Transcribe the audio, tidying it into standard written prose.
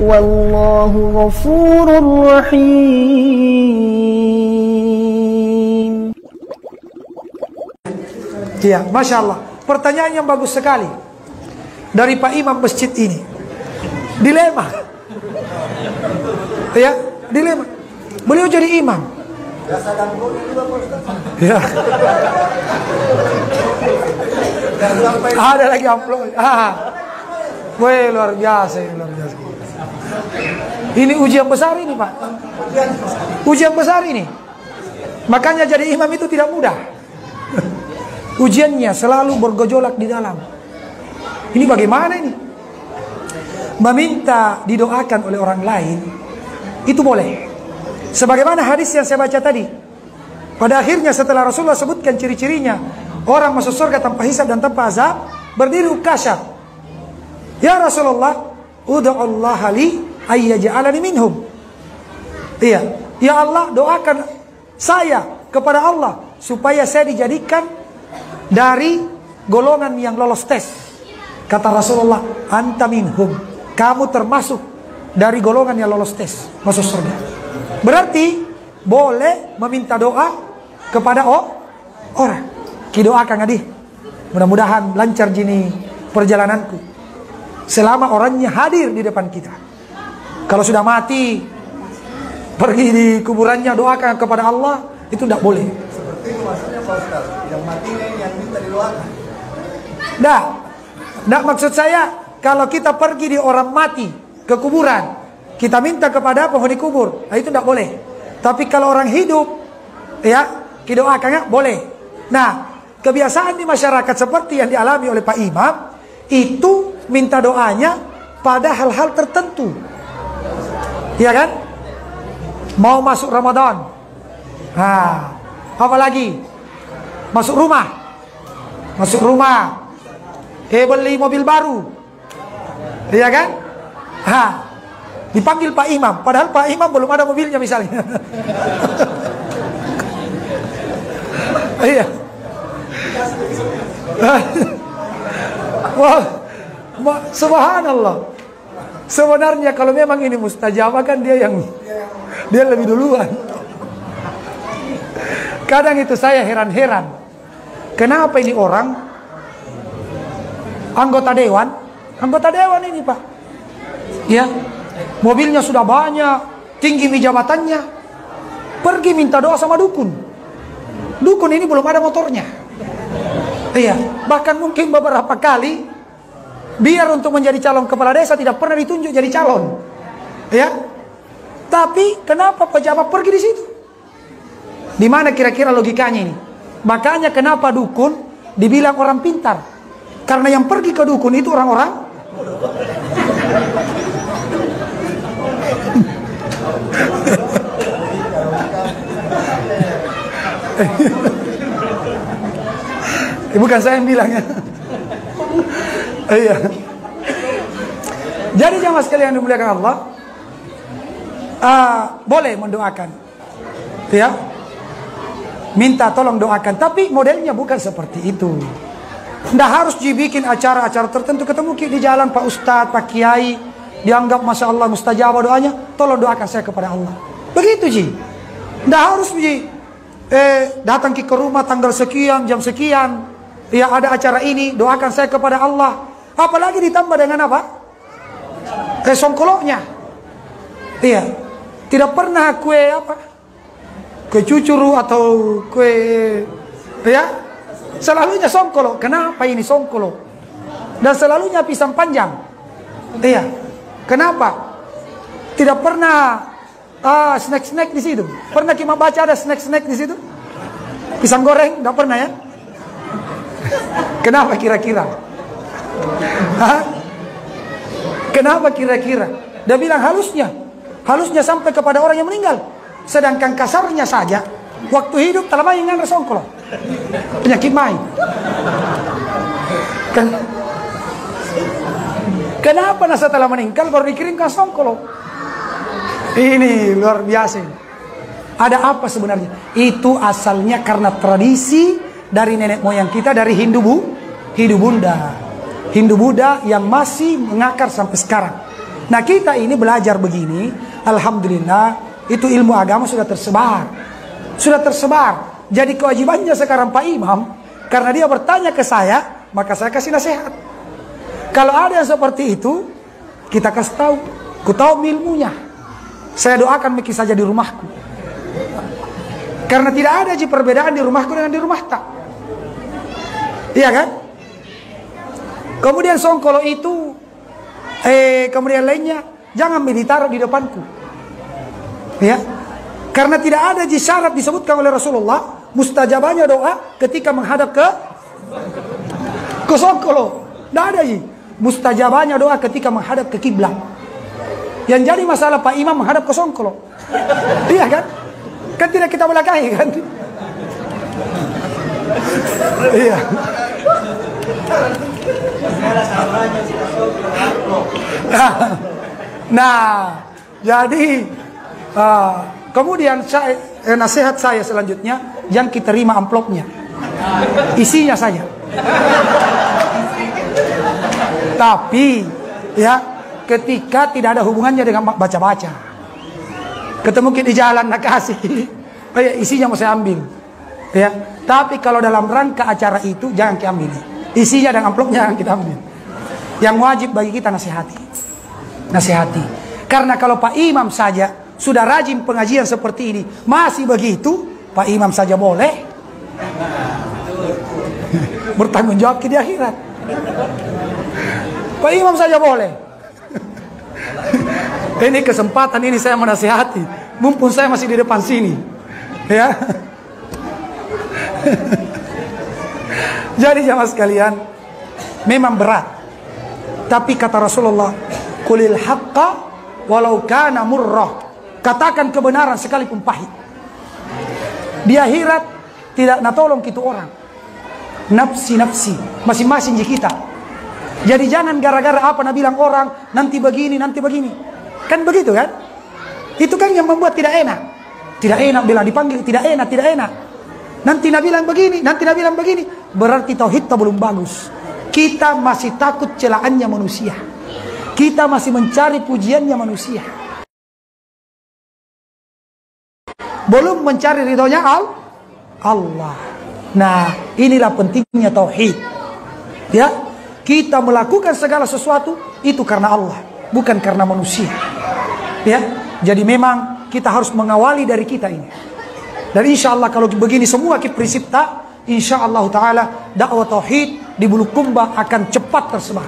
wallahu ghafurur rahim. Iya, Masya Allah. Pertanyaan yang bagus sekali dari Pak Imam masjid ini. Dilema. Ya, dilema. Beliau jadi imam. Ya. Ada lagi amplop. Wah, luar biasa, luar biasa. Ini ujian besar ini, Pak. Ujian besar ini. Makanya jadi imam itu tidak mudah. Ujiannya selalu bergejolak di dalam. Ini bagaimana ini? Meminta didoakan oleh orang lain itu boleh. Sebagaimana hadis yang saya baca tadi. Pada akhirnya setelah Rasulullah sebutkan ciri-cirinya orang masuk surga tanpa hisab dan tanpa azab, berdiri Ukasha. Ya Rasulullah, ud'ullaha li ayyaj'alani minhum. Iya, ya Allah, doakan saya kepada Allah supaya saya dijadikan dari golongan yang lolos tes. Kata Rasulullah, anta minhum. Kamu termasuk dari golongan yang lolos tes masuk surga. Berarti boleh meminta doa kepada orang. Kidoakan ngadi. Mudah-mudahan lancar jini perjalananku. Selama orangnya hadir di depan kita. Kalau sudah mati, pergi di kuburannya doakan kepada Allah, itu tidak boleh. Seperti itu maksudnya Pak Ustaz. Yang mati yang minta didoakan. Nah, maksud saya kalau kita pergi di orang mati ke kuburan, kita minta kepada penghuni kubur, nah itu tidak boleh. Tapi kalau orang hidup, ya, didoakannya boleh. Nah, kebiasaan di masyarakat seperti yang dialami oleh Pak Imam, itu minta doanya pada hal-hal tertentu. Iya kan? Mau masuk Ramadan. Nah, apa lagi? Masuk rumah. Masuk rumah. Beli mobil baru. Iya kan? Ha, dipanggil Pak Imam, padahal Pak Imam belum ada mobilnya misalnya. Iya. Wah, subhanallah. Sebenarnya kalau memang ini mustajabah kan dia lebih duluan. Kadang itu saya heran-heran. Kenapa ini orang anggota dewan ini, Pak. Ya. Mobilnya sudah banyak, tinggi jabatannya. Pergi minta doa sama dukun. Dukun ini belum ada motornya. Iya, bahkan mungkin beberapa kali biar untuk menjadi calon kepala desa tidak pernah ditunjuk jadi calon. Ya. Tapi kenapa pejabat pergi di situ? Di mana kira-kira logikanya ini? Makanya kenapa dukun dibilang orang pintar? Karena yang pergi ke dukun itu orang-orang bukan saya yang bilang ya. Iya. Jadi jamaah sekalian yang dimuliakan Allah, boleh mendoakan, ya, minta tolong doakan. Tapi modelnya bukan seperti itu. Nggak harus dibikin acara-acara tertentu, ketemu di jalan Pak Ustadz, Pak Kiai, dianggap Masya Allah mustajabah doanya, tolong doakan saya kepada Allah. Begitu Ji. Nggak harus Ji, datang ke rumah tanggal sekian, jam sekian, ya ada acara ini, doakan saya kepada Allah. Apalagi ditambah dengan apa? Songkoloknya. Iya. Tidak pernah kue apa? Kue cucuru atau kue, ya, selalunya songkolo. Kenapa ini songkolo? Dan selalunya pisang panjang. Iya. Kenapa? Tidak pernah snack-snack di situ. Pernah kita baca ada snack-snack di situ? Pisang goreng, tidak pernah ya? Kenapa kira-kira? Kenapa kira-kira? Dia bilang halusnya sampai kepada orang yang meninggal. Sedangkan kasarnya saja, waktu hidup telah main dengan songkolo. Penyakit main. Kenapa setelah meninggal baru dikirimkan songkolo? Ini luar biasa. Ada apa sebenarnya? Itu asalnya karena tradisi dari nenek moyang kita, dari Hindu Buddha yang masih mengakar sampai sekarang. Nah kita ini belajar begini, alhamdulillah itu ilmu agama sudah tersebar. Sudah tersebar. Jadi kewajibannya sekarang Pak Imam, karena dia bertanya ke saya, maka saya kasih nasihat. Kalau ada yang seperti itu, kita kasih tahu. Ku tahu ilmunya. Saya doakan mungkin saja di rumahku. Karena tidak ada perbedaan di rumahku dengan di rumah tak. Iya kan? Kemudian songkolo itu, kemudian lainnya, jangan ditaruh di depanku. Ya, karena tidak ada syarat disebutkan oleh Rasulullah, mustajabahnya doa ketika menghadap ke songkolo. Tidak ada mustajabahnya doa ketika menghadap ke kiblat. Yang jadi masalah Pak Imam menghadap ke songkolo. Iya kan? Kan tidak kita belakangi kan? Iya. Nah, jadi kemudian nasihat saya selanjutnya, yang kita terima amplopnya, isinya saja. Tapi ya, ketika tidak ada hubungannya dengan baca-baca, ketemu di jalan nak kasih, isinya mau saya ambil, ya. Tapi kalau dalam rangka acara itu jangan kita ambil. Isinya dan amplopnya yang kita ambil. Yang wajib bagi kita nasihati. Nasihati. Karena kalau Pak Imam saja sudah rajin pengajian seperti ini, masih begitu, Pak Imam saja boleh bertanggung jawab di akhirat. Pak Imam saja boleh. Ini kesempatan ini saya menasihati. Mumpung saya masih di depan sini. Ya. Jadi jamaah sekalian, memang berat. Tapi kata Rasulullah, qulil haqqa walau kana murrah. Katakan kebenaran sekalipun pahit. Di akhirat tidak natolong kita orang. Nafsi-nafsi, masing-masing di kita. Jadi jangan gara-gara apa nak bilang orang nanti begini, nanti begini. Kan begitu kan? Itu kan yang membuat tidak enak. Tidak enak bila dipanggil, tidak enak, tidak enak. Nanti nak bilang begini, nanti nak bilang begini. Berarti tauhid kita belum bagus. Kita masih takut celaannya manusia. Kita masih mencari pujiannya manusia. Belum mencari ridhonya Allah. Nah, inilah pentingnya tauhid. Ya, kita melakukan segala sesuatu itu karena Allah, bukan karena manusia. Ya, jadi memang kita harus mengawali dari kita ini. Dan insya Allah kalau begini semua kita prinsip tak, insya Allah Ta'ala dakwah tauhid di Bulukumba akan cepat tersebar.